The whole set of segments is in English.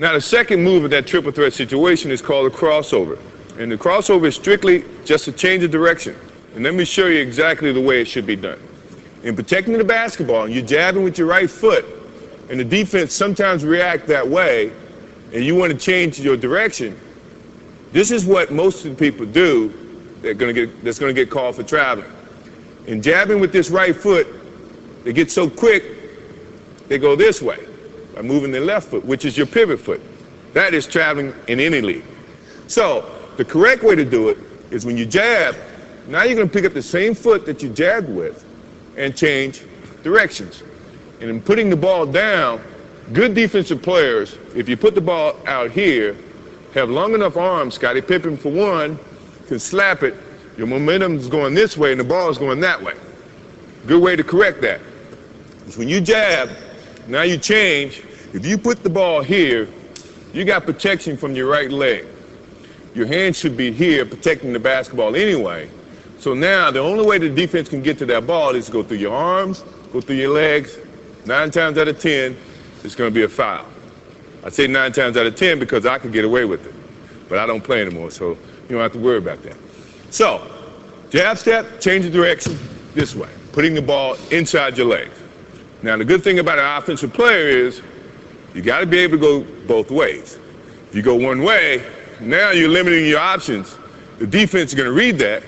Now, the second move of that triple threat situation is called a crossover. And the crossover is strictly just a change of direction. And let me show you exactly the way it should be done. In protecting the basketball, you're jabbing with your right foot, and the defense sometimes react that way, and you want to change your direction. This is what most of the people do that's going to get called for traveling. In jabbing with this right foot, they get so quick, they go this way by moving their left foot, which is your pivot foot. That is traveling in any league. So the correct way to do it is when you jab, now you're going to pick up the same foot that you jabbed with and change directions. And in putting the ball down, good defensive players, if you put the ball out here, have long enough arms. Scottie Pippen, for one, can slap it. Your momentum is going this way and the ball is going that way. Good way to correct that is when you jab, now you change. If you put the ball here, you got protection from your right leg. Your hand should be here protecting the basketball anyway. So now the only way the defense can get to that ball is to go through your arms, go through your legs. 9 times out of 10, it's going to be a foul. I say 9 times out of 10 because I could get away with it. But I don't play anymore, so you don't have to worry about that. So, jab step, change the direction this way, putting the ball inside your legs. Now, the good thing about an offensive player is you got to be able to go both ways. If you go one way, now you're limiting your options. The defense is going to read that,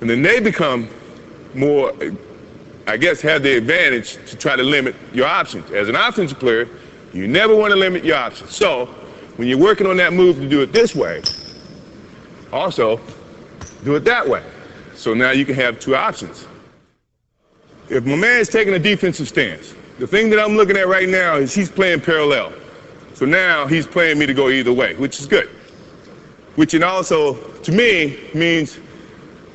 and then they become more, I guess, have the advantage to try to limit your options. As an offensive player, you never want to limit your options. So when you're working on that move to do it this way, also do it that way. So now you can have 2 options. If my man is taking a defensive stance, the thing that I'm looking at right now is he's playing parallel. So now he's playing me to go either way, which is good. Which and also, to me, means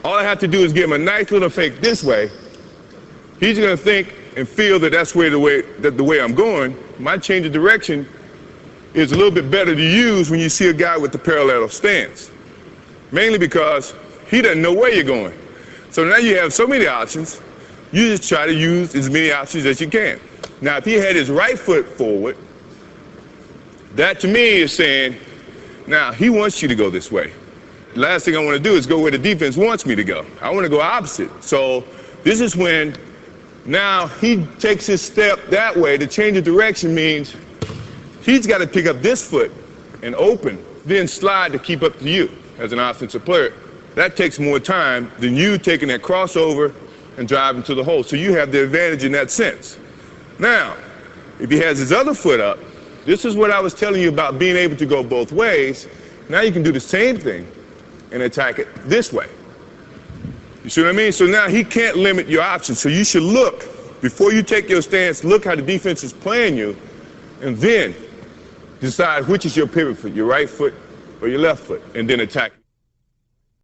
all I have to do is give him a nice little fake this way. He's going to think and feel that that's the way I'm going. My change of direction is a little bit better to use when you see a guy with the parallel stance. Mainly because he doesn't know where you're going. So now you have so many options, you just try to use as many options as you can. Now, if he had his right foot forward, that to me is saying, now he wants you to go this way. The last thing I want to do is go where the defense wants me to go. I want to go opposite. So this is when now he takes his step that way. To change of direction means he's got to pick up this foot and open, then slide to keep up to you as an offensive player. That takes more time than you taking that crossover and driving to the hole. So you have the advantage in that sense. Now, if he has his other foot up, this is what I was telling you about being able to go both ways. Now you can do the same thing and attack it this way. You see what I mean? So now he can't limit your options. So you should look, before you take your stance, look how the defense is playing you, and then decide which is your pivot foot, your right foot or your left foot, and then attack.